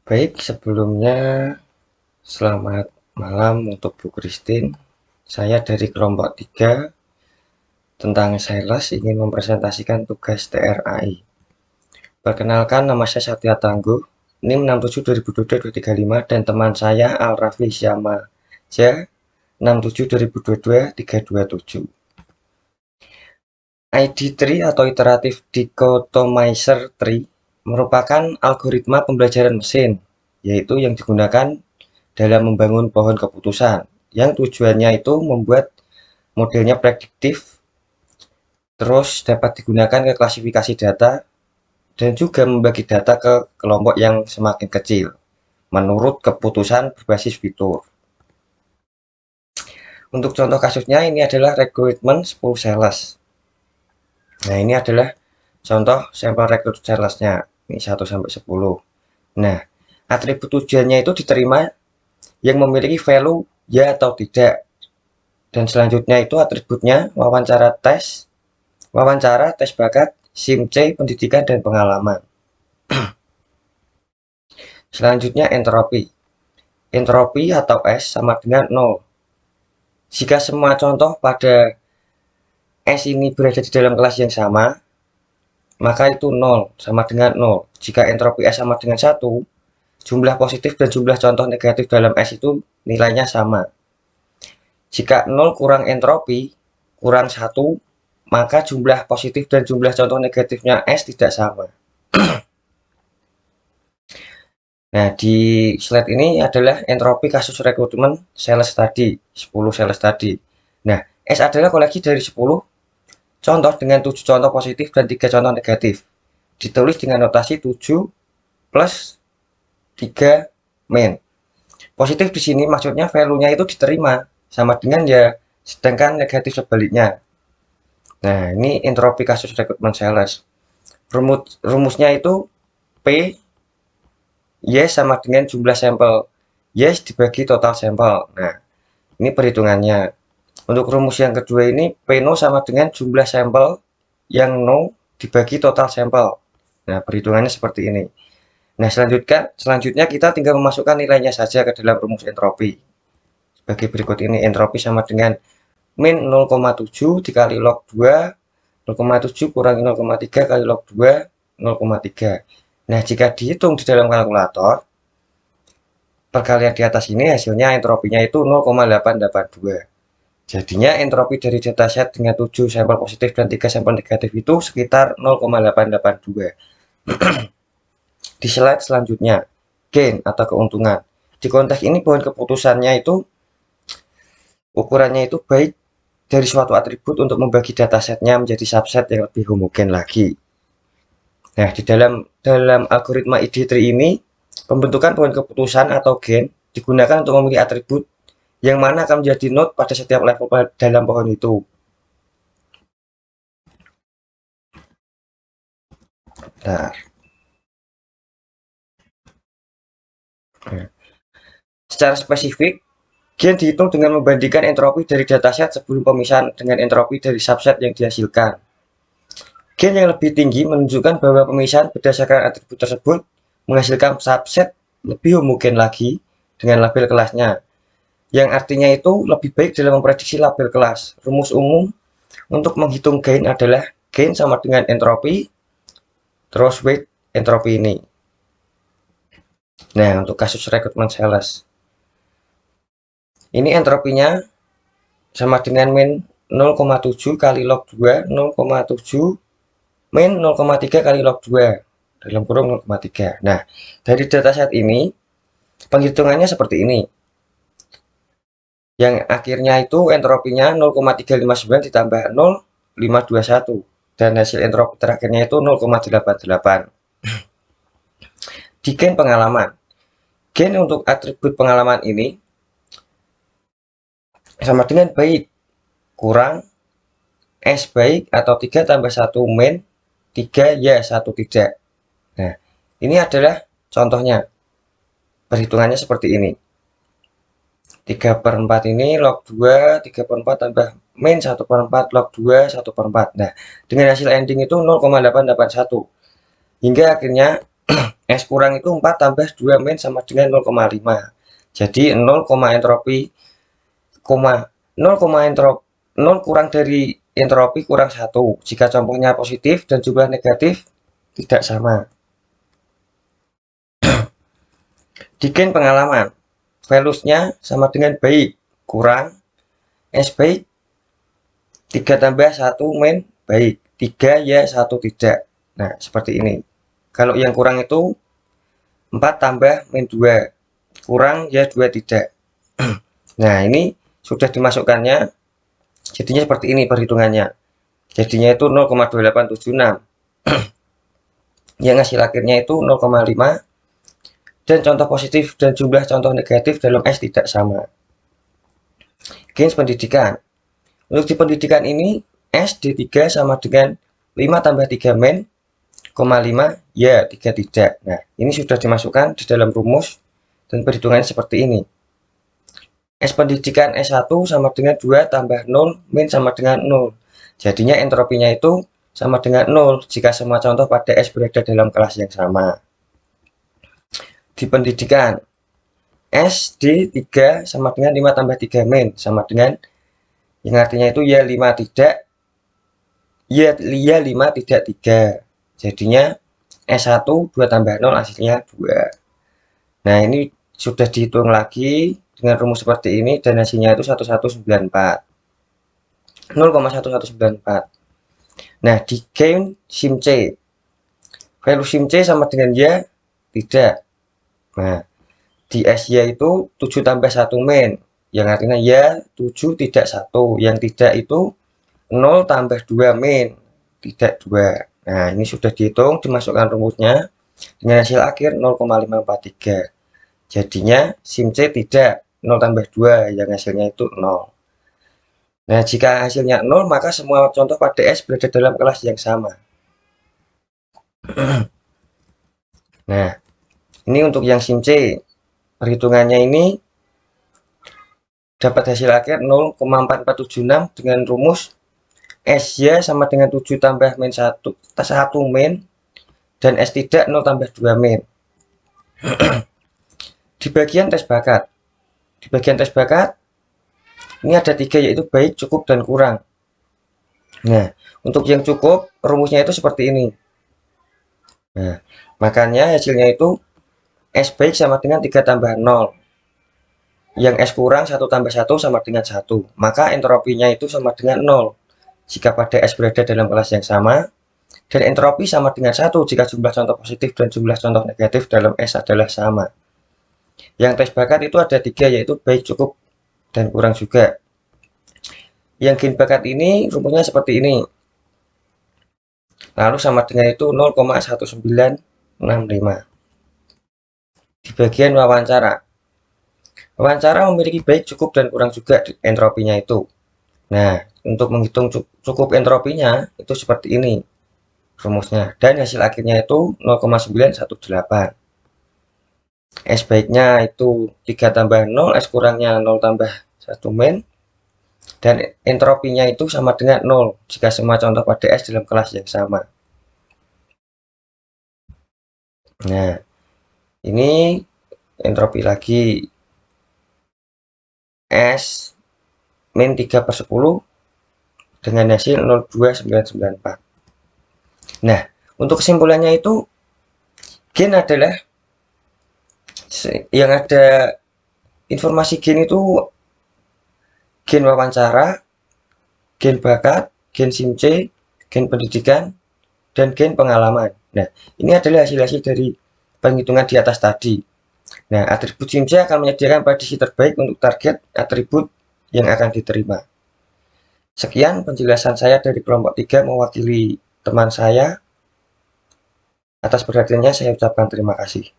Baik, sebelumnya selamat malam untuk Bu Christine. Saya dari kelompok 3 tentang sales ingin mempresentasikan tugas TRAI. Perkenalkan, nama saya Satya Tangguh, NIM 672022-235, dan teman saya Al-Rafli Syamaja 672022-327. ID tree atau Iterative Dichotomizer Tree merupakan algoritma pembelajaran mesin, yaitu yang digunakan dalam membangun pohon keputusan, yang tujuannya itu membuat modelnya prediktif, terus dapat digunakan ke klasifikasi data, dan juga membagi data ke kelompok yang semakin kecil, menurut keputusan berbasis fitur. Untuk contoh kasusnya, ini adalah recruitment 10 sales. Nah, ini adalah contoh sampel rekrut salesnya. Ini 1-10. Nah, atribut tujuannya itu diterima yang memiliki value ya atau tidak. Dan selanjutnya itu atributnya wawancara, tes bakat, SIMC, pendidikan, dan pengalaman. Selanjutnya entropi. Entropi atau S sama dengan 0. Jika semua contoh pada S ini berada di dalam kelas yang sama, maka itu 0 sama dengan 0. Jika entropi S sama dengan 1, jumlah positif dan jumlah contoh negatif dalam S itu nilainya sama. Jika 0 kurang entropi kurang 1, maka jumlah positif dan jumlah contoh negatifnya S tidak sama. Nah, di slide ini adalah entropi kasus rekrutmen sales tadi, 10 sales tadi. Nah, S adalah koleksi dari 10 contoh dengan 7 contoh positif dan 3 contoh negatif. Ditulis dengan notasi 7 plus 3 min. Positif di sini maksudnya value-nya itu diterima sama dengan ya, sedangkan negatif sebaliknya. Nah, ini entropi kasus rekrutmen sales. Rumusnya itu P yes sama dengan jumlah sampel yes dibagi total sampel. Nah, ini perhitungannya. Untuk rumus yang kedua ini P no sama dengan jumlah sampel yang no dibagi total sampel. Nah, perhitungannya seperti ini. Nah, selanjutnya kita tinggal memasukkan nilainya saja ke dalam rumus entropi. Sebagai berikut ini, entropi sama dengan min 0,7 dikali log 2, 0,7 kurangi 0,3 kali log 2, 0,3. Nah, jika dihitung di dalam kalkulator, perkalian di atas ini hasilnya entropinya itu 0,882. Jadinya entropi dari dataset dengan 7 sampel positif dan 3 sampel negatif itu sekitar 0,882. Di slide selanjutnya, gain atau keuntungan. Di konteks ini pohon keputusannya itu ukurannya itu baik dari suatu atribut untuk membagi datasetnya menjadi subset yang lebih homogen lagi. Nah, di dalam algoritma ID tree ini, pembentukan pohon keputusan atau gain digunakan untuk memilih atribut yang mana akan menjadi node pada setiap level dalam pohon itu. Nah, secara spesifik, gain dihitung dengan membandingkan entropi dari dataset sebelum pemisahan dengan entropi dari subset yang dihasilkan. Gain yang lebih tinggi menunjukkan bahwa pemisahan berdasarkan atribut tersebut menghasilkan subset lebih homogen lagi dengan label kelasnya, yang artinya itu lebih baik dalam memprediksi label kelas. Rumus umum untuk menghitung gain adalah gain sama dengan entropi terus weight entropi ini. Nah, untuk kasus rekrutmen sales, ini entropinya sama dengan min 0,7 kali log 2, 0,7 min 0,3 kali log 2 dalam kurung 0,3. Nah, dari dataset ini penghitungannya seperti ini. Yang akhirnya itu entropinya 0,359 ditambah 0,521 dan hasil entropi terakhirnya itu 0,88. Di gain pengalaman. Gain untuk atribut pengalaman ini sama dengan baik kurang S baik atau 3 tambah 1 min 3 ya 1 tidak. Nah, ini adalah contohnya. Perhitungannya seperti ini. 3/4 ini log 2, 3/4 tambah min 1/4 log 2, 1/4. Nah, dengan hasil ending itu 0,881. Hingga akhirnya S kurang itu 4 tambah 2 min sama dengan 0,5. Jadi 0, entropi, 0, entropi 0 kurang dari entropi kurang 1 jika contohnya positif dan jumlah negatif tidak sama. Di gain pengalaman, values-nya sama dengan baik kurang S baik 3 tambah 1 min baik 3 ya 1 tidak. Nah, seperti ini. Kalau yang kurang itu 4 tambah min 2 kurang ya 2 tidak. Nah, ini sudah dimasukkannya, jadinya seperti ini perhitungannya. Jadinya itu 0,2876. Yang hasil akhirnya itu 0,5 dan contoh positif dan jumlah contoh negatif dalam S tidak sama. Gains pendidikan. Untuk di pendidikan ini S D3 sama dengan 5 tambah 3 min, 5 ya 3 tidak. Nah, ini sudah dimasukkan di dalam rumus dan perhitungannya seperti ini. S pendidikan S1 sama dengan 2 tambah 0 min sama dengan 0. Jadinya entropinya itu sama dengan 0 jika semua contoh pada S berada dalam kelas yang sama. Di pendidikan S D3 sama dengan 5 tambah 3 min sama dengan yang artinya itu ya 5 tidak ya 5 tidak 3. Jadinya S1 2 tambah 0 hasilnya 2. Nah, ini sudah dihitung lagi dengan rumus seperti ini dan hasilnya itu 1194. 0,1194. Nah, di gain sim C. Value sim C sama dengan ya tidak. Nah, di S Y itu 7 tambah 1 min. Yang artinya ya 7 tidak 1. Yang tidak itu 0 tambah 2 min. Tidak 2. Nah, ini sudah dihitung, dimasukkan rumusnya dengan hasil akhir 0,543. Jadinya sim C tidak 0 tambah 2 yang hasilnya itu 0. Nah, jika hasilnya 0 maka semua contoh pada S berada dalam kelas yang sama. Nah, ini untuk yang sim C. Perhitungannya ini dapat hasil akhir 0,4476 dengan rumus S-nya sama dengan 7 tambah min 1 min dan S tidak 0 tambah 2 min. Di bagian tes bakat. Di bagian tes bakat ini ada 3 yaitu baik, cukup, dan kurang. Nah, untuk yang cukup rumusnya itu seperti ini. Nah, makanya hasilnya itu S baik sama dengan 3 tambah 0. Yang S kurang 1 tambah 1 sama dengan 1. Maka entropinya itu sama dengan 0 jika pada S berada dalam kelas yang sama. Dan entropi sama dengan 1 jika jumlah contoh positif dan jumlah contoh negatif dalam S adalah sama. Yang tes bakat itu ada 3 yaitu baik, cukup, dan kurang juga. Yang gain bakat ini rumusnya seperti ini. Lalu sama dengan itu 0,1965. Di bagian wawancara. Wawancara memiliki baik, cukup, dan kurang juga entropinya itu. Nah, untuk menghitung cukup entropinya itu seperti ini rumusnya. Dan hasil akhirnya itu 0,918. S baiknya itu 3 tambah 0, S kurangnya 0 tambah 1 min. Dan entropinya itu sama dengan 0 jika semua contoh pada S dalam kelas yang sama. Nah, ini entropi lagi. S min 3/10 dengan hasil 0,2994. Nah, untuk kesimpulannya itu gain adalah yang ada informasi gain itu gain wawancara, gain bakat, gain sim C, gain pendidikan, dan gain pengalaman. Nah, ini adalah hasil-hasil dari penghitungan di atas tadi. Nah, atribut sim C akan menyediakan prediksi terbaik untuk target atribut yang akan diterima. Sekian penjelasan saya dari kelompok 3 mewakili teman saya. Atas perhatiannya saya ucapkan terima kasih.